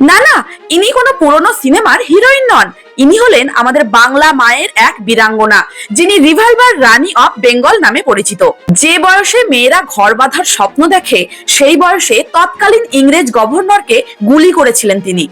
না না, ইনি কোনো পুরনো সিনেমার হিরোইন নন। ইনি হলেন আমাদের বাংলা মায়ের এক বীরাঙ্গনা, যিনি রিভলভার রানী অফ বেঙ্গল নামে পরিচিত। যে বয়সে মেয়েরা ঘর বাঁধার স্বপ্ন দেখে, সেই বয়সে তৎকালীন ইংরেজ গভর্নরকে গুলি করেছিলেন তিনি।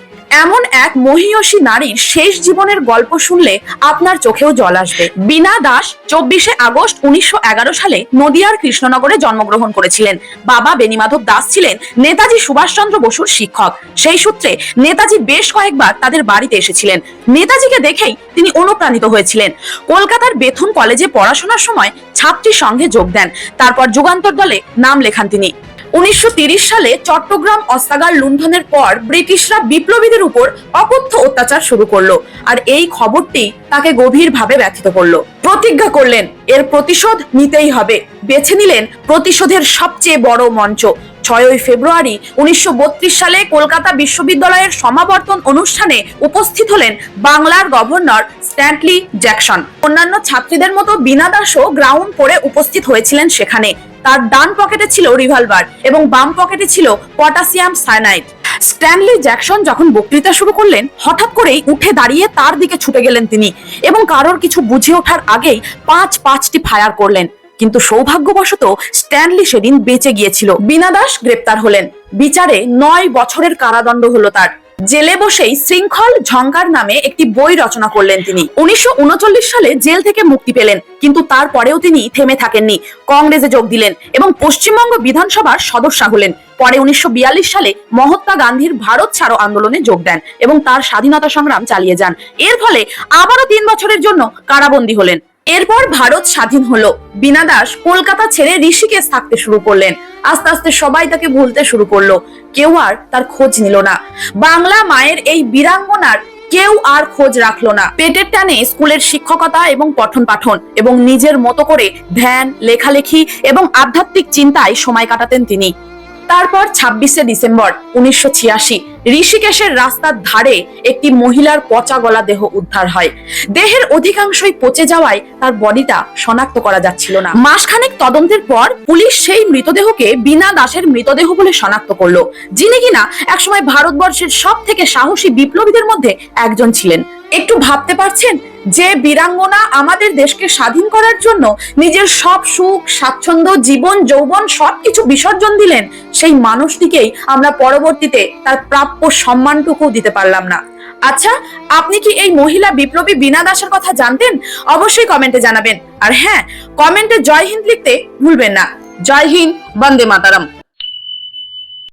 এমন এক মহিয়সী নারীর শেষ জীবনের গল্প শুনলে আপনার চোখেও জল আসবে। বীণা দাস 24শে আগস্ট 1911 সালে নদিয়ার কৃষ্ণনগরে জন্মগ্রহণ করেছিলেন। বাবা বেণীমাধব দাস ছিলেন নেতাজি সুভাষচন্দ্র বসুর শিক্ষক। সেই সূত্রে নেতাজি বেশ কয়েকবার তাদের বাড়িতে এসেছিলেন। নেতাজিকে দেখেই তিনি অনুপ্রাণিত হয়েছিলেন। কলকাতার বেথুন কলেজে পড়াশোনার সময় ছাত্রী সংঘে যোগ দেন। তারপর যুগান্তর দলে নাম লেখান তিনি। 1930 সালে চট্টগ্রাম অস্ত্রাগার লুণ্ঠনের পর ব্রিটিশরা বিপ্লবীদের উপর অকথ্য অত্যাচার শুরু করলো, আর এই খবরটি তাকে গভীরভাবে ব্যথিত করলো। প্রতিজ্ঞা করলেন এর প্রতিশোধ নিতেই হবে। বেছে নিলেন প্রতিশোধের সবচেয়ে বড় মঞ্চ। 6ই ফেব্রুয়ারি 1932 সালে কলকাতা বিশ্ববিদ্যালয়ের সমাবর্তন অনুষ্ঠানে উপস্থিত হলেন বাংলার গভর্নর স্ট্যানলি জ্যাকসন। অন্যান্য ছাত্রীদের মতো বীণা দাসও গ্রাউন্ড করে উপস্থিত হয়েছিলেন সেখানে। তার ডান পকেটে ছিল রিভলভার এবং বাম পকেটে ছিল পটাশিয়াম সায়ানাইড। স্ট্যানলি জ্যাকসন যখন বক্তৃতা শুরু করলেন, হঠাৎ করেই উঠে দাঁড়িয়ে তার দিকে ছুটে গেলেন তিনি এবং কারোর কিছু বুঝে ওঠার আগেই পাঁচটি ফায়ার করলেন। কিন্তু সৌভাগ্যবশত স্ট্যানলি সেদিন বেঁচে গিয়েছিল। বীণা দাস গ্রেপ্তার হলেন। বিচারে 9 বছরের কারাদণ্ড হলো তার। জেলে বসেই শৃঙ্খল ঝঙ্কার নামে একটি বই রচনা করলেন তিনি। 1939 সালে জেল থেকে মুক্তি পেলেন, কিন্তু তারপরেও তিনি থেমে থাকেননি। কংগ্রেসে যোগ দিলেন এবং পশ্চিমবঙ্গ বিধানসভার সদস্য হলেন। পরে 1942 সালে মহাত্মা গান্ধীর ভারত ছাড়ো আন্দোলনে যোগ দেন এবং তার স্বাধীনতা সংগ্রাম চালিয়ে যান। এর ফলে আবারও 3 বছরের জন্য কারাবন্দী হলেন। এরপর ভারত স্বাধীন হলো। বীণা দাস কলকাতা ছেড়ে ঋষিকেশ থাকতে শুরু করলেন। আস্তে আস্তে সবাই তাকে ভুলতে শুরু করলো। কেউ আর তার খোঁজ নিল না। বাংলা মায়ের এই বীরাঙ্গনার কেউ আর খোঁজ রাখলো না। পেটের টানে স্কুলের শিক্ষকতা এবং পঠন পাঠন এবং নিজের মতো করে ধ্যান, লেখালেখি এবং আধ্যাত্মিক চিন্তায় সময় কাটাতেন তিনি। তারপর 26শে ডিসেম্বর 1986 ঋষিকেশের রাস্তার ধারে একটি মহিলার পচা গলা দেহ উদ্ধার হয়। দেহের অধিকাংশই পচে যাওয়ায় তার বডিটা শনাক্ত করা যাচ্ছিল না। মাসখানেক তদন্তের পর পুলিশ সেই মৃতদেহকে বীণা দাসের মৃতদেহ বলে শনাক্ত করলো, যিনি কিনা একসময় ভারতবর্ষের সব থেকে সাহসী বিপ্লবীদের মধ্যে একজন ছিলেন। একটু ভাবতে পারছেন যে বীরাঙ্গনা আমাদের দেশকে স্বাধীন করার জন্য নিজের সব সুখ, স্বাচ্ছন্দ্য, জীবন, যৌবন সবকিছু বিসর্জন দিলেন, সেই মানুষটিকেই আমরা পরবর্তীতে তার প্রাপ্য সম্মানটুকু দিতে পারলাম না। আচ্ছা, আপনি কি এই মহিলা বিপ্লবী বীণা দাসের কথা জানতেন? অবশ্যই কমেন্টে জানাবেন। আর হ্যাঁ, কমেন্টে জয় হিন্দ লিখতে ভুলবেন না। জয় হিন্দ, বন্দে মাতারাম।